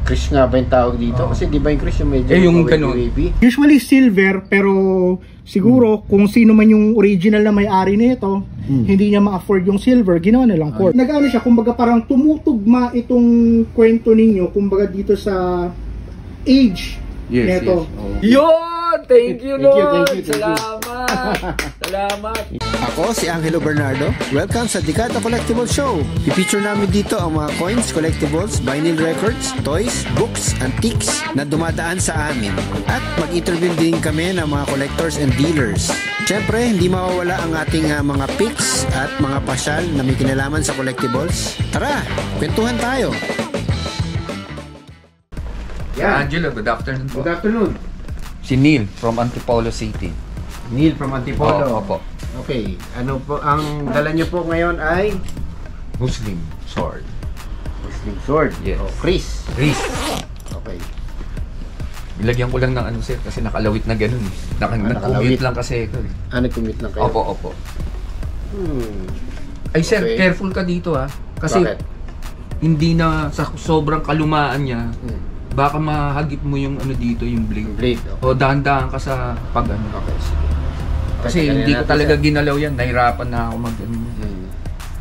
Chris nga ba yung tawag dito? Kasi di ba yung Chris yung medyo yung ganun. wavy? Usually silver, pero siguro kung sino man yung original na may-ari nito, hindi niya ma-afford yung silver, ginawa na lang gold. Nag-ano siya, kumbaga parang tumutugma itong kwento ninyo, kumbaga dito sa age neto. Yun! Thank you, Lord! Thank you. Salamat! Salamat! Ako si Angelo Bernardo. Welcome sa Dekada Collectible Show. I-feature namin dito ang mga coins, collectibles, vinyl records, toys, books, antiques na dumadaan sa amin. At mag-interview din kami ng mga collectors and dealers. Siyempre, hindi mawawala ang ating mga picks at mga pasyal na may kinalaman sa collectibles. Tara, kwentuhan tayo! Angelo, good afternoon po. Good afternoon. Si Neil from Antipolo City. Neil from Antipolo. Opo. Okay, ano po ang dala niyo po ngayon ay Muslim sword. Muslim sword. Yes. Oh, Chris. Chris. Okay. Ilagyan ko lang ng ano sir kasi nakalawit na ganun. Nag-commute lang kasi ito. Nag-commute lang kayo? Opo. Ay sir, careful ka dito ha. Kasi bakit? Hindi na sa sobrang kalumaan niya. Baka mahagip mo yung ano dito, yung blade. Okay. O dahan-dahan ka sa pag ano. Okay, sige. Kasi hindi ko talaga ginalaw yan. Nahirapan na ako mag ano.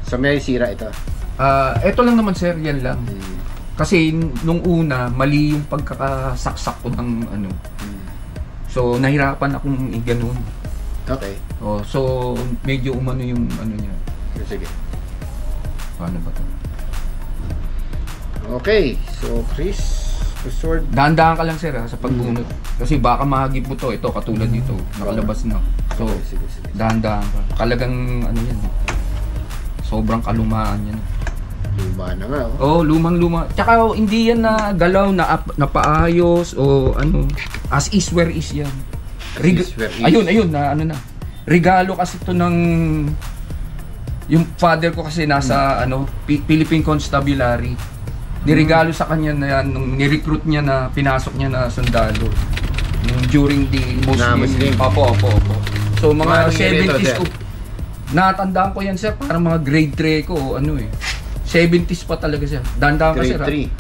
So may sira ito? Ito lang naman sir, yan lang. Kasi nung una, mali yung pagkakasaksak ko ng ano. So nahirapan akong i-ganon. Okay. So medyo umano yung ano niya. Sige. Paano ba to? Okay, so Chris, sword. Dahan-dahan ka lang sir ha, sa pagbunot. Kasi baka mahagip mo to. Ito katulad dito, nakalabas na. So sige. dahan-dahan ka. Talagang ano yan. Sobrang kalumaan yan. Luma na nga. Lumang-luma. Tsaka hindi yan na galaw na paayos o ano. As is where is yan. Ayun na ano na. Regalo kasi to ng yung father ko kasi nasa ano Philippine Constabulary. Niregalo sa kanya na yan nung ni-recruit niya na pinasok niya na sundalo during the Muslim. Opo. So mga 70s ko. Natandaan ko yan sir, parang mga grade 3 ko ano eh. 70s pa talaga siya. Dahan-dahan ka sir. Grade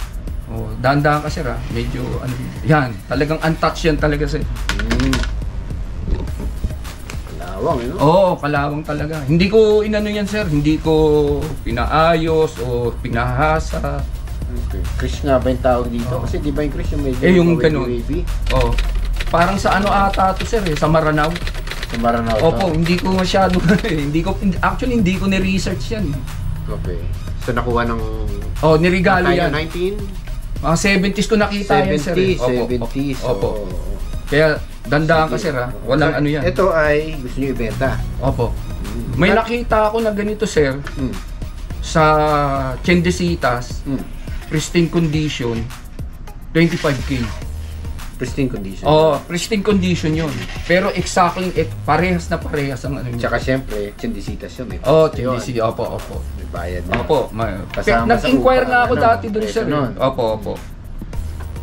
3. Dahan-dahan ka sir ha. Medyo ano yan, talagang untouched yan talaga sir. Kalawang, you know? Kalawang talaga. Hindi ko inano yan sir, hindi ko pinaayos o pinahasa. Okay. Chris nga ba yung tawag dito? Kasi di ba yung Chris yung medyo yung ganun. wavy? Parang sa ano ata to sir sa Maranao. Sa Maranao to? Opo, hindi ko masyado actually hindi ko ni-research yan. Okay. So nakuha ng nirigalo yan. 19? Mga 70s ko nakita yan sir. 70s. Opo. Kaya dandaan ka sir ha. Walang ano yan. Ito ay gusto niyo ibenta? Opo. May nakita ako na ganito sir. Sa Chendesitas. Pristine condition, 25K. Pristine condition? Pristine condition yun. Pero exactly, parehas na parehas ang ano niya. Tsaka syempre, Chendesitas yun. Chendesitas, opo. May bayad na. Opo, nag-inquire na ako dati doon sir. Opo.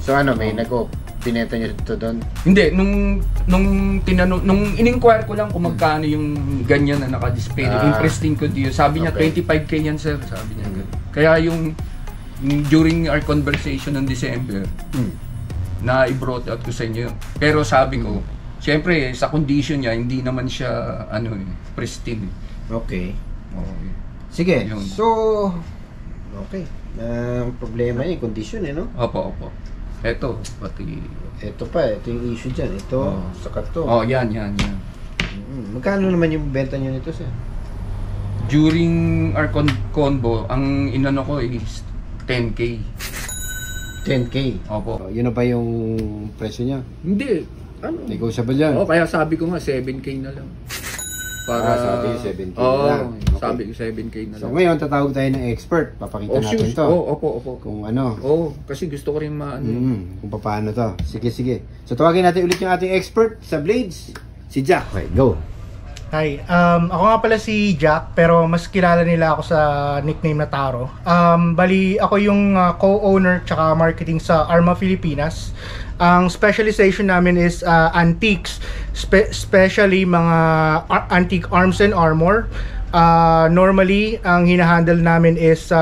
So ano, may binenta niyo ito doon? Hindi, nung in-inquire ko lang kung magkano yung ganyan na naka-display, yung pristine condition. Sabi niya, 25K yan sir, sabi niya. Kaya yung during our conversation ng December, na i-brought out ko sa inyo. Pero sabi ko, siyempre sa condition niya, hindi naman siya pristine. Okay. Sige, so okay. Problema yung condition no? Opo. Ito, pati ito yung issue dyan. Ito, saka to. Yan. Magkano naman yung benta nyo nito sir? During our convo, ang inano ko is 10K. 10K? Opo. Yun na ba yung presyo niya? Hindi. Negotiable yan? Kaya sabi ko nga 7K na lang. Sabi 7K na lang. Sabi ko 7K na lang. So ngayon tatawag tayo ng expert. Papakita natin to. Opo. Kung ano. Kasi gusto ko rin kung paano to. Sige. So tawagin natin ulit yung ating expert sa Blades. Si Jack. Okay, go. Hi, ako nga pala si Jack, pero mas kilala nila ako sa nickname na Taro. Bali, ako yung co-owner tsaka marketing sa Arma Filipinas. Ang specialization namin is antiques, especially mga antique arms and armor, Normally, ang hinahandle namin is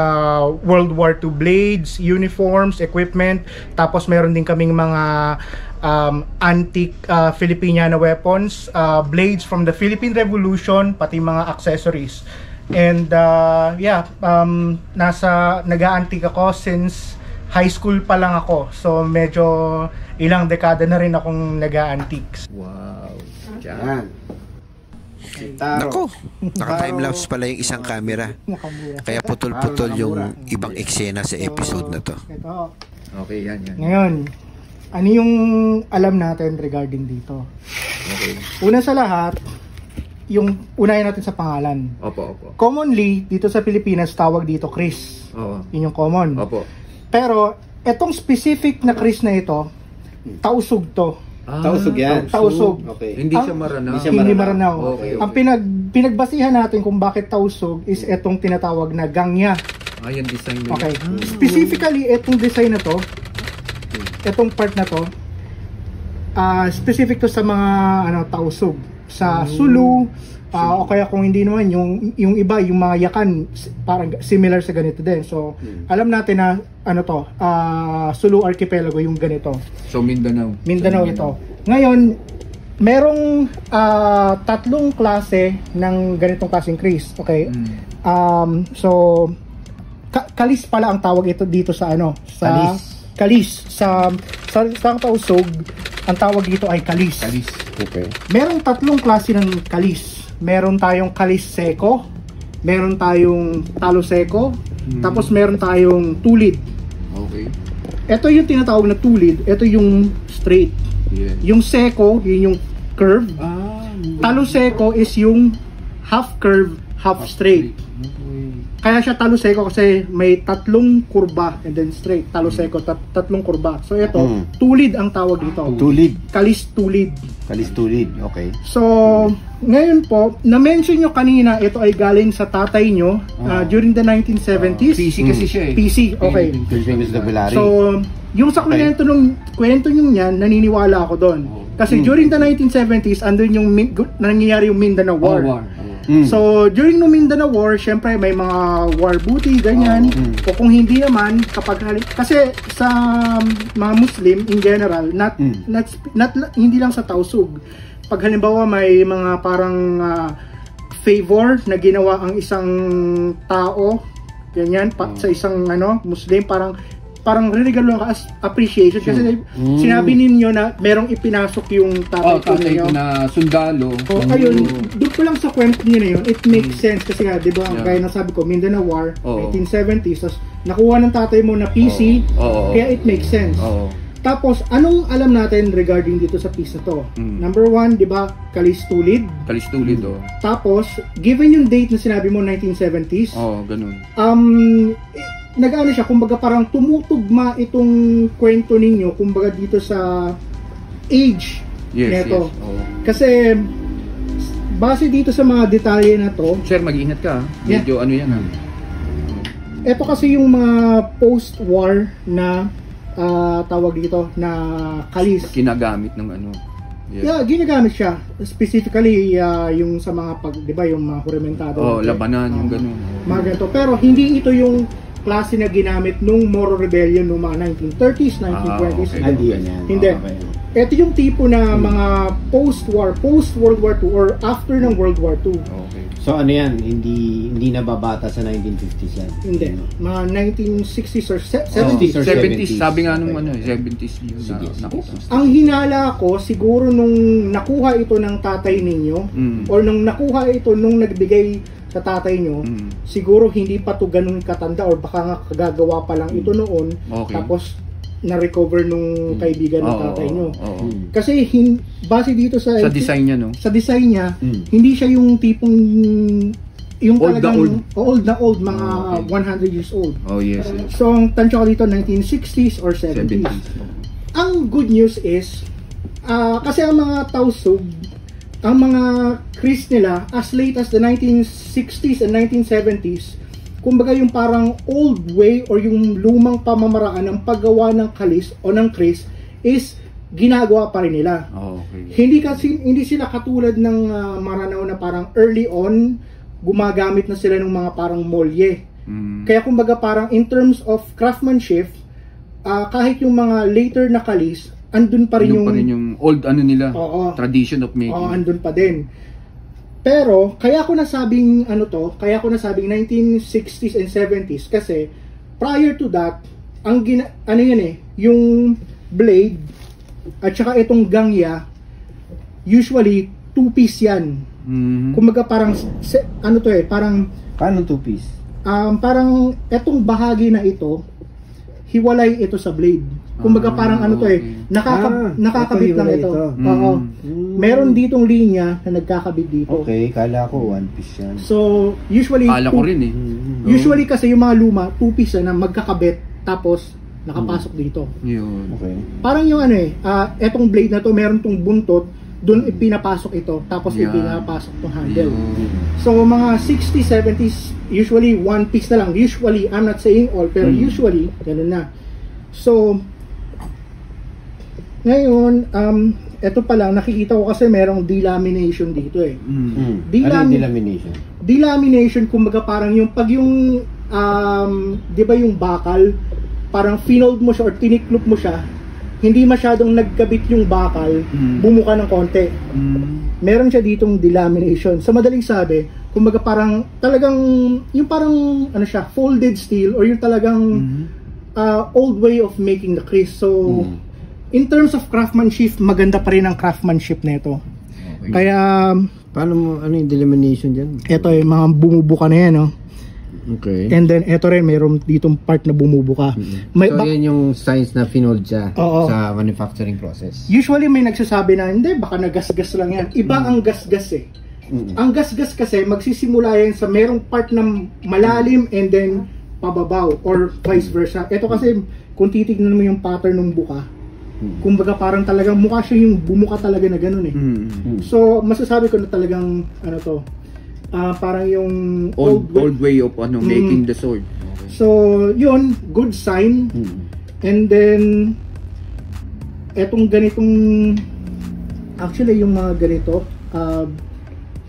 World War II blades, uniforms, equipment. Tapos meron din kaming mga antique Filipiniana weapons, blades from the Philippine Revolution, pati mga accessories. And nag-a-antique ako since high school pa lang ako. So medyo ilang dekada na rin akong nag-a-antiques. Wow. Yan. Nako, naka-timelapse pala yung isang camera. Kaya putol-putol yung ibang eksena sa episode na to. Ito. Okay, yan. Ngayon, ano yung alam natin regarding dito? Okay. Una sa lahat, yung unahin natin sa pangalan. Opo. Commonly, dito sa Pilipinas, tawag dito Chris. Oo. Yun yung common. Opo. Pero, etong specific na Chris na ito, tausog to. Tausog yan. Tausog. Okay. Hindi siya maranaw. Hindi maranaw. Okay. Ang pinagbasihan natin kung bakit tausog is etong tinatawag na gangya. Yung design nila. Okay. Specifically, etong design na to, etong part na to, specific to sa mga tausog. Sa Sulu, o kaya kung hindi naman, yung iba, yung mga yakan, parang similar sa ganito din. So, alam natin na, Sulu Archipelago yung ganito. So, Mindanao. Mindanao ito. Ngayon, merong tatlong klase ng ganitong klaseng Chris. Okay? So, kalis pala ang tawag ito dito sa kalis. Sa tausog, ang tawag dito ay kalis. Okay. Merong tatlong klase ng kalis. Meron tayong kalis seko, meron tayong talo seko, tapos meron tayong tulid. Okay. Ito yung tinatawag na tulid, ito yung straight. Yeah. Yung seko, yun yung curve. Talo seko is yung half curve, half straight. Kaya siya talo seko kasi may tatlong kurba and then straight. Talo seko, tatlong kurba. So ito, tulid ang tawag dito. Tulid. Kalis tulid. Kalis tulid. Okay. So, ngayon po, na-mention nyo kanina, ito ay galing sa tatay nyo during the 1970s. PC kasi siya eh. PC, okay. Philippine Vocabulary. So, yung sa kwento nyo yan, naniniwala ako doon. Kasi during the 1970s, andun yung nangyayari yung Mindanao War. So, during no Mindanao War, syempre may mga war booty, ganyan. O kung hindi naman, kasi sa mga Muslim in general, hindi lang sa tausug. Pag halimbawa may mga parang favor na ginawa ang isang tao, ganyan, sa isang Muslim, parang re-regalo ka as appreciation kasi sinabi ninyo na merong ipinasok yung tatay ko ninyo na sundalo. So ayun, doon ko lang sa kwento niyo na yun, it makes sense kasi nga, di ba, gaya na sabi ko, Mindanao War, 1970s, tapos nakuha ng tatay mo na PC, kaya it makes sense. Tapos, anong alam natin regarding dito sa piece na to? Number one, di ba, kalis tulid. Tapos, given yung date na sinabi mo, 1970s. Ganun. Nag-ano siya, kumbaga parang tumutugma itong kwento ninyo, kumbaga dito sa age neto. Kasi, base dito sa mga detalye na to. Sir, mag-ingat ka. Medyo ano yan. Ito kasi yung mga post-war na tawag dito na kalis. Ginagamit ng Yeah, ginagamit siya. Specifically, yung sa mga di ba, yung mga huramentado. Labanan, yung ganun. Mga ganito. Pero hindi ito yung klase na ginamit nung Moro Rebellion nung mga 1930s, 1920s. Hindi. Ito yung tipo na mga post-World War II or after ng World War II. Okay. So ano yan, hindi nababata sa 1950s yan? Hindi. Mga 1960s or 70s. 70s. Sabi nga nung 70s yun. Ang hinala ko, siguro nung nakuha ito ng tatay ninyo, or nung nakuha ito nung nagbigay sa tatay nyo, siguro hindi pa to ganun katanda or baka nga kagagawa pa lang ito noon, tapos na-recover nung kaibigan ng tatay nyo. Kasi base dito sa design niya, no? Sa design niya, hindi siya yung tipong yung old talagang old, mga 100 years old. Yes. So, ang tansya ko dito, 1960s or 70s. Ang good news is, kasi ang mga tausug, ang mga Chris nila, as late as the 1960s and 1970s, kumbaga yung parang old way or yung lumang pamamaraan ng paggawa ng kalis o ng Chris is ginagawa pa rin nila. Okay. Hindi sila katulad ng Maranao na parang early on gumagamit na sila ng mga parang molye. Mm. Kaya kumbaga parang in terms of craftsmanship, kahit yung mga later na kalis, andun pa rin yung old ano nila, Oo. tradition of making. Oo, andun pa din. Pero kaya ko nasabing 1960s and 70s kasi prior to that, yung blade at saka itong gangya, usually two-piece yan. Mm. Kumbaga parang parang Paano two-piece? parang etong bahagi na ito, hiwalay ito sa blade. Kumbaga parang nakakabit lang hiwalay ito. ito. Oo. Meron ditong linya na nagkakabit dito. Okay, kala ko one piece yan. So, usually Kala ko rin eh. Usually kasi yung mga luma, two-piece na magkakabit tapos nakapasok dito. Yun. Okay. Parang yung etong blade na to, meron tong buntot, doon ipinapasok ito, tapos Yeah. ipinapasok tong handle. Yun. So, mga 60s, 70s, usually one piece na lang. Usually, I'm not saying all, pero usually, ganun na. So, ngayon, eto pa lang, nakikita ko kasi merong delamination dito eh. Mm. Ano yung delamination? Delamination, kumbaga parang yung, pag yung, di ba yung bakal, parang finold mo siya or tiniklop mo siya, hindi masyadong nagkabit yung bakal, bumuka ng konti. Mm. Meron siya ditong delamination. Sa madaling sabi, kumbaga parang talagang yung parang folded steel or yung talagang old way of making the crease. So in terms of craftsmanship, maganda pa rin ang craftsmanship nito. Okay. Kaya Paano mo, ano yung delamination dyan? ito yung mga bumubuka na yan, no? Okay. And then ito rin mayroong ditong part na bumubuka. May So, yan yung signs na finold siya Oo. sa manufacturing process. Usually may nagsasabi na hindi, baka nagasgas lang yan. Iba ang gasgas eh. Ang gasgas kasi magsisimula yan sa merong part na malalim and then pababaw or vice versa. Ito kasi kung titignan mo yung pattern ng buka, kumbaga parang talagang mukha siya yung bumuka talaga na ganun eh. So masasabi ko na talagang parang yung Old way of making the sword. Okay. So yun, good sign. And then etong ganitong actually yung mga ganito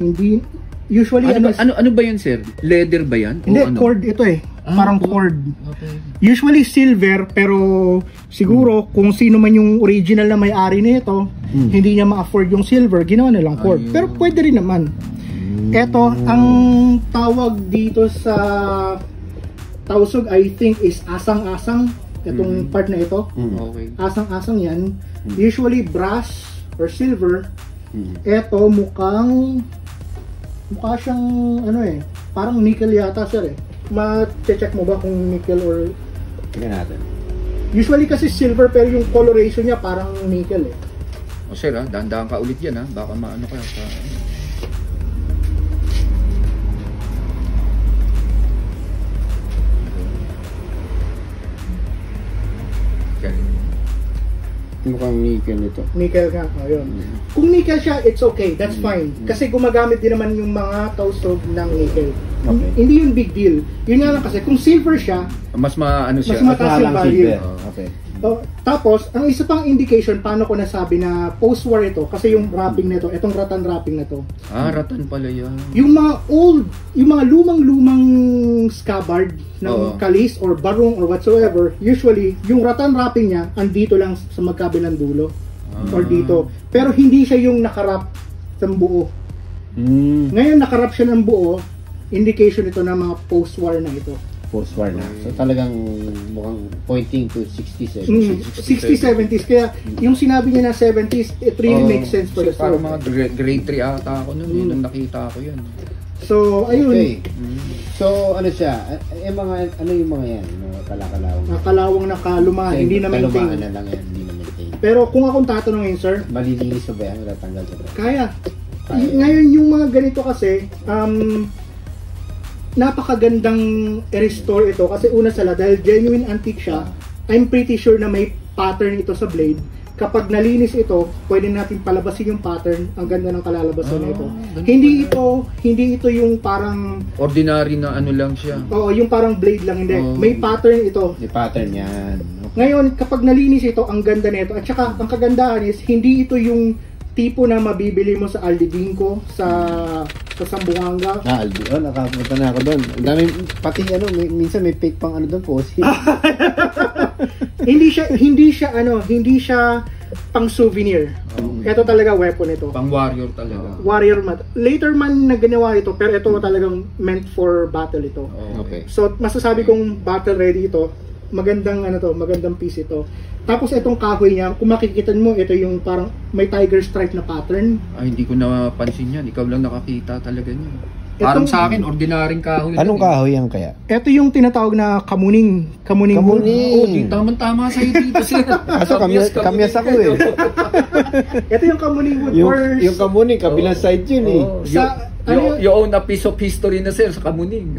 hindi usually Ano ba yan, sir? Leather ba yan? hindi, O ano? cord ito eh. Parang cord. Usually silver, pero siguro kung sino man yung original na may-ari nito, hindi niya ma-afford yung silver, ginawa nilang cord. Ayun. Pero pwede rin naman. Ito, ang tawag dito sa Tausug, I think, is asang-asang. Itong part na ito. Okay. Asang-asang yan. Usually brass or silver. Ito, mukha siyang parang nickel yata sir eh. Ma-check mo ba kung nickel or Tingnan natin. usually kasi silver pero yung coloration niya parang nickel eh. O sir, dahan-dahan ka ulit yan baka maano ka sa... Mukhang nickel ito. Nickel nga, ayun. Kung nickel siya, it's okay, that's fine. Kasi gumagamit din naman yung mga Tausug ng nickel. Okay. Hindi yung big deal. Yun nga lang kasi, kung silver siya, Mas maano siya. Mas mataas yung value. Okay. Tapos, ang isa pang indication, paano ko nasabi na post-war ito, kasi yung wrapping nito, itong rattan wrapping na to, Ratan pala yan. yung mga lumang-lumang scabbard ng kalis or barong or whatsoever, usually, yung rattan wrapping niya, andito lang sa magkabilang dulo. Or dito. Pero hindi siya yung nakarap sa buo. Ngayon, nakarap siya ng buo, indication ito ng mga post-war na ito. Post-war na. So talagang mukhang pointing to 60s. 60s, 70s. Kaya yung sinabi niya na 70s, it really makes sense for the story. Parang mga grade 3 ata ako nun nung nakita ko yan. So, ayun. Okay. So ano siya? Ano yung mga yan? Kalakalawang. Kalawang na kalumahan, hindi na Kalumaan maintain. na lang yan, hindi na maintain. Pero kung akong tatanungin, sir, Malilinis ba yan? Natanggal sa bracket? kaya. Ngayon yung mga ganito kasi, napakagandang i-restore ito kasi una sa lahat, dahil genuine antique siya, I'm pretty sure na may pattern ito sa blade. Kapag nalinis ito, pwede natin palabasin yung pattern. Ang ganda ng kalalabasan na ito. Hindi ito yung parang Ordinary na ano lang siya. yung parang blade lang, hindi. May pattern ito. May pattern yan. Okay. Ngayon, kapag nalinis ito, ang ganda nito. At saka, ang kagandahan is, hindi ito yung tipo na mabibili mo sa Aldibinco, sa Zamboanga. Aldi. Oh, nakapunta na ako doon. Ang dami, pati ano, minsan may fake pang ano doon, Fossil. hindi siya pang souvenir. Ito talaga weapon ito. Pang warrior talaga. Warrior mat. Later man na ginawa ito, pero ito talagang meant for battle ito. Okay. So masasabi kong battle ready ito. Magandang piece ito. Tapos itong kahoy niya, kung makikita mo, ito yung parang may tiger stripe na pattern. Ay, hindi ko napansin yan. Ikaw lang nakakita talaga niya. Parang sa akin, ordinaryong kahoy. Anong kahoy yan kaya? Ito yung tinatawag na kamuning. Kamuning. Oh, di tama-tama sa'yo dito, sir. Kaso kamyas ako eh. Ito yung kamuning wood. Yung kamuning, kabilang side yun eh. You own a piece of history na, sir, sa Kamuning.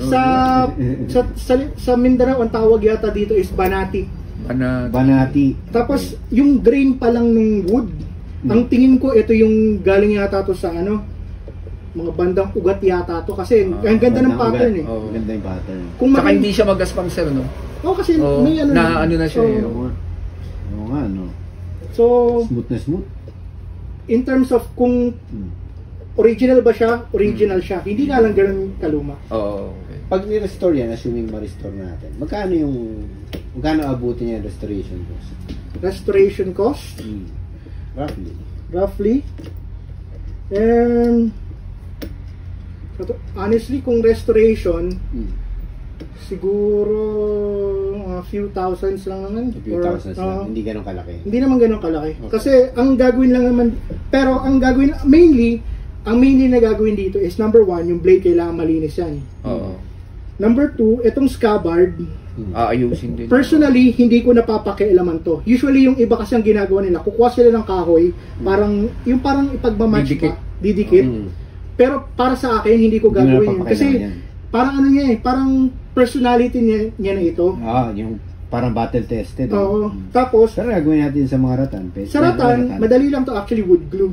Sa Mindanao, ang tawag yata dito is banati. Banati. Tapos, yung grain pa lang ng wood, ang tingin ko, ito yung galing yata to sa mga bandang ugat yata to. Kasi, ang ganda ng pattern eh. Ganda yung pattern. Saka hindi siya magaspang, sir, no? Kasi may ano na siya. Oo nga, no? So, smooth na smooth. In terms of kung original ba siya, original siya. Hindi nga lang ganun kaluma. Okay. Pag ni-restore yan, assuming ma-restore natin, magkano abutin niya yung restoration cost? Restoration cost? Roughly. And honestly, kung restoration, siguro a few thousands lang naman. A few thousands lang, hindi ganun kalaki. Hindi naman ganun kalaki. Okay. Kasi ang gagawin lang naman, pero ang gagawin, mainly na gagawin dito is number 1, yung blade kailangan malinis yan. Number 2, itong scabbard, aayusin din. Personally, hindi ko napapakialaman to. Usually, yung iba kasi ang ginagawa nila, kukuha sila ng kahoy, parang ipagmamatch pa, didikit. Pero para sa akin, hindi ko gagawin yun. Kasi parang parang personality niya na ito. Yung parang battle tested. Oo. Tapos, pero gagawin natin sa mga ratan. Sa ratan, madali lang to actually wood glue.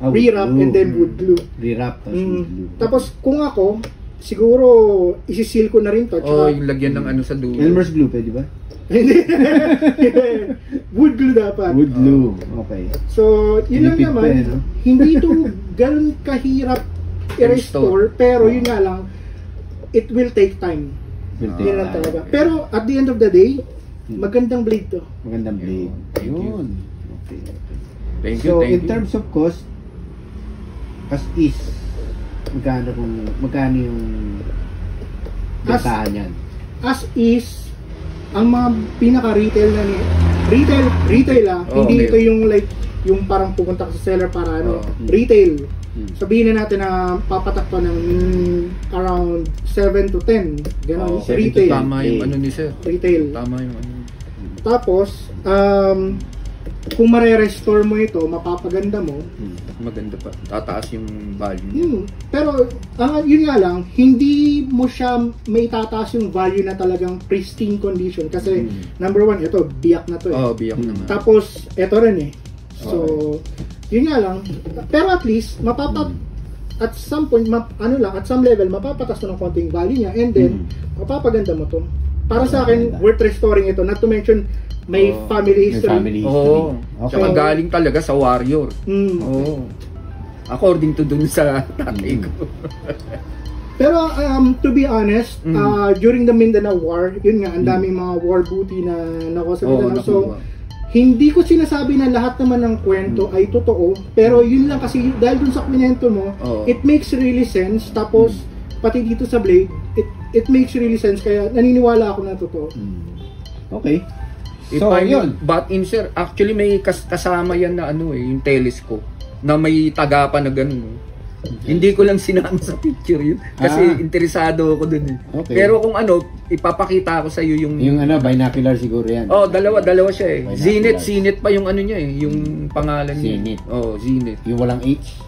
Re-wrap and then wood glue. Re-wrap tapos wood glue. Tapos kung ako, siguro isi-seal ko na rin to. Yung lagyan ng sa dulo. Elmer's glue, pwede ba? Wood glue dapat. Wood glue, okay. So, yun lang naman. Hindi ito ganun kahirap i-restore, pero yun nga lang, it will take time. Yun lang talaga. Pero at the end of the day, magandang blade to. Magandang blade. Yun. Okay. Thank you. In terms of cost, as is, magkano yung bentahan yan? As is, ang mga pinaka-retail na retail hindi ito yung like, yung parang pupunta ka sa seller para retail. Sabihin na natin na papatak pa ng around 7 to 10. Ganun, retail. Tama yung ano ni sir. Retail. Tama yung ano. Tapos, kung mare-restore mo ito, mapapaganda mo. Maganda pa. Tataas yung value. Pero, yun nga lang, hindi mo siya may tataas yung value na talagang pristine condition. Kasi, number 1, ito, biyak na to eh. Biyak naman. Tapos, ito rin eh. So, yun nga lang. Pero at least, at some point, at some level, mapapatas mo ng konting value niya. And then, mapapaganda mo to. Para sa akin, worth restoring ito. Not to mention, may family history. Tsaka galing talaga sa warrior. According to dun sa tatay ko. Pero to be honest, during the Mindanao War, yun nga, ang daming mga war booty na nakuha sa Mindanao. So, hindi ko sinasabi na lahat naman ng kwento ay totoo. Pero yun lang kasi, dahil dun sa kwento mo, it makes really sense. Tapos, pati dito sa blade, it makes really sense. Kaya naniniwala ako na totoo. Okay. So, yun. But in sir, actually may kasama yan na yung telescope na may tagapa na ganun. Hindi ko lang sinama sa picture yun kasi interesado ako dun. Okay. Pero kung ipapakita ko sa iyo yung binocular siguro yan. Dalawa siya eh. Zenith pa yung niya eh, yung pangalan niya. Zenith. Zenith. Yung walang H.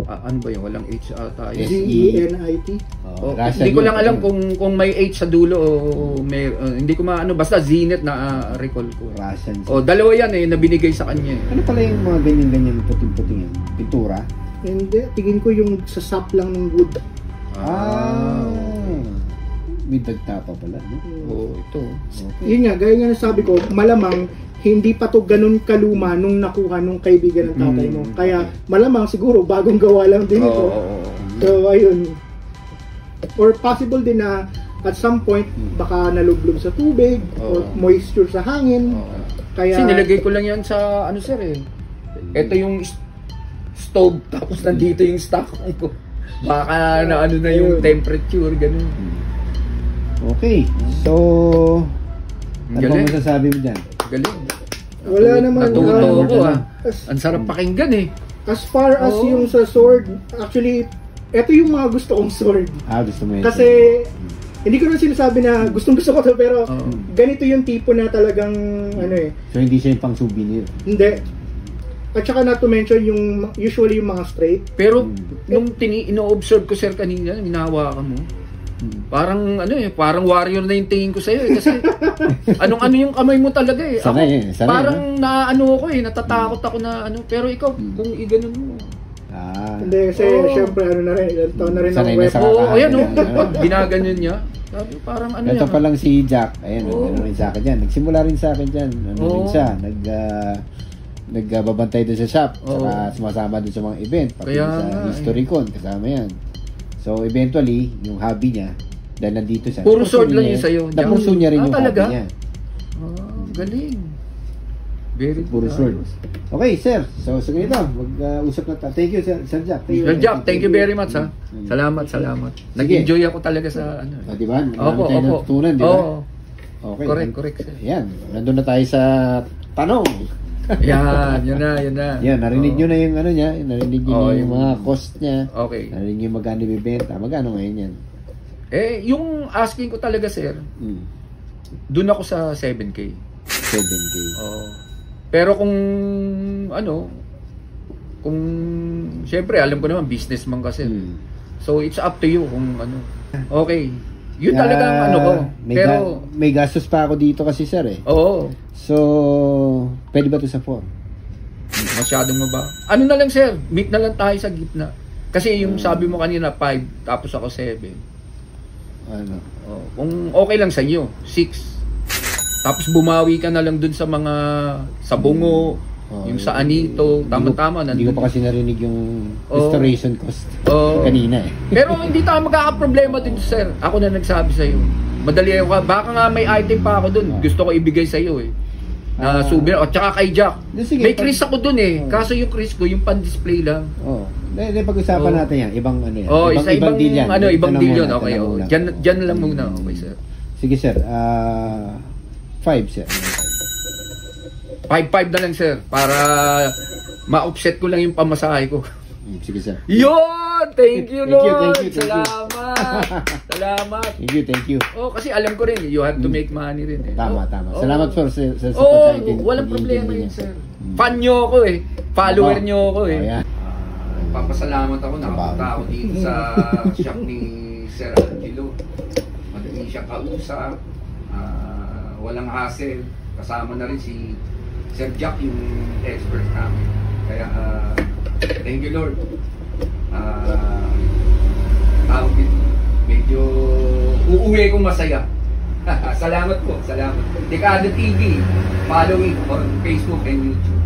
Ano ba yung walang H ata? Zenit. Hindi ko lang alam kung may H sa dulo o may hindi ko basta Zenith na recall ko. Dalawa yan na binigay sa kanya. Ano pala yung mga ganyan puting-puting yan? Pintura? Hindi, tingin ko yung sa sap lang ng wood. May dagtapa pala, no? Oo, ito. Okay. Yun nga, gaya nga sabi ko, malamang hindi pa to ganun kaluma nung nakuha nung kaibigan ng tatay mo. Kaya malamang siguro bagong gawa lang din ito. So ayun. Or possible din na at some point baka nalublog sa tubig or moisture sa hangin. Kaya Kasi nilagay ko lang yan sa ano sir eh. Ito yung stove tapos nandito yung stock ko. Baka na ano na yung temperature ganun. Okay. So, ano ba Galing. masasabi mo dyan? Galing. wala naman Natuto ako na. Ang sarap pakinggan eh. as far as yung sa sword, actually ito yung mga gusto kong sword. Gusto mo yun? Kasi hindi ko na sinasabi na gustong gusto ko to, pero ganito yung tipo na talagang ano eh. So, hindi siya yung pang souvenir? Hindi. At saka not to mention yung usually yung mga straight. Pero nung ino-observe ko sir kanina, hinahawakan mo. Parang ano eh, parang warrior na yung tingin ko sa iyo eh kasi anong-ano yung kamay mo talaga eh. Ako, Sanay, parang naano ako eh, natatakot ako na ano, pero ikaw kung iganon mo. Hindi kasi syempre ano na rin, ilang taon na rin Sanay ang na web. sa Oo, ayan oh. Ano? Ginaganyan niya. Sabi, parang ano Ito yan. pa lang si Jack. Ayan, ano rin sa akin dyan. Nagsimula rin sa akin dyan. Ano rin siya. Nagbabantay doon sa shop. Saka sumasama doon sa mga event. Pati Kaya sa nga, History Con. Kasama yan. So, eventually, yung hobby niya, dahil nandito siya. Puro sword lang yun sa'yo. Napurso niya rin yung talaga? hobby niya. Galing. Very Puro good. sword. Okay, sir. So, sa ganito, mag-usap na tayo. Thank you, Sir Jack. Sir Jack, thank you very much ha. Salamat. Nag-enjoy ako talaga sa ano. Diba? Opo, Marami tayo opo. natutunan, diba? Oo. Okay. Correct sir. Yan. Nandun na tayo sa tanong. Yun na. Yan, narinig nyo na yung ano niya. Narinig nyo na yung mga cost niya. Okay. Narinig nyo yung magkano ibibenta. Magkano ngayon yan? Yung asking ko talaga sir, dun ako sa 7K. 7K. Oo. Pero kung syempre alam ko naman businessman kasi. So it's up to you kung ano. Okay. Yun talaga ang ano ko. Pero may gastos pa ako dito kasi sir eh. oo. So, pwede ba ito sa 4? Masyadong maba. Ano na lang sir, meet na lang tayo sa gitna. Kasi yung sabi mo kanina 5 tapos ako 7. Ano? Kung okay lang sa inyo, 6. Tapos bumawi ka na lang dun sa mga sa bungo, yung sa anito, tama-tama. Hindi ko pa kasi narinig yung restoration cost Oo. kanina eh. Pero hindi tayo magkakaproblema din sir. Ako na nagsabi sa iyo. Madali ako. Baka nga may item pa ako dun. Gusto ko ibigay sa iyo eh. Na souvenir. O tsaka kay Jack. Sige, May Chris ako dun eh. Kaso yung Chris ko, yung pan-display lang. Oo. Pag-usapan natin yan. Ibang ano yan. Ibang deal yan. ibang deal yun. Muna, Okay. tanong muna. Diyan lang muna. Okay sir. Sige sir. 5 sir. 5-5 na lang sir. Para ma-offset ko lang yung pamasahe ko. Sige sir. Yun! Thank you, Lord! Thank you. Salamat! Salamat! Thank you. Kasi alam ko rin, you have to make money rin eh. Tama. Salamat sir sa Walang problema yun, sir. Fan nyo ako eh. Follower nyo ako eh. Ayan. Papasalamat ako, nakapunta ako dito sa shop ni Sir Angelo. Madali siya kausap. Walang hassle. Kasama na rin si Sir Jack, yung expert namin. Kaya, thank you Lord. Tawag dito. Medyo uuwi kong masaya. Salamat po. Dekada TV. Following on Facebook and YouTube.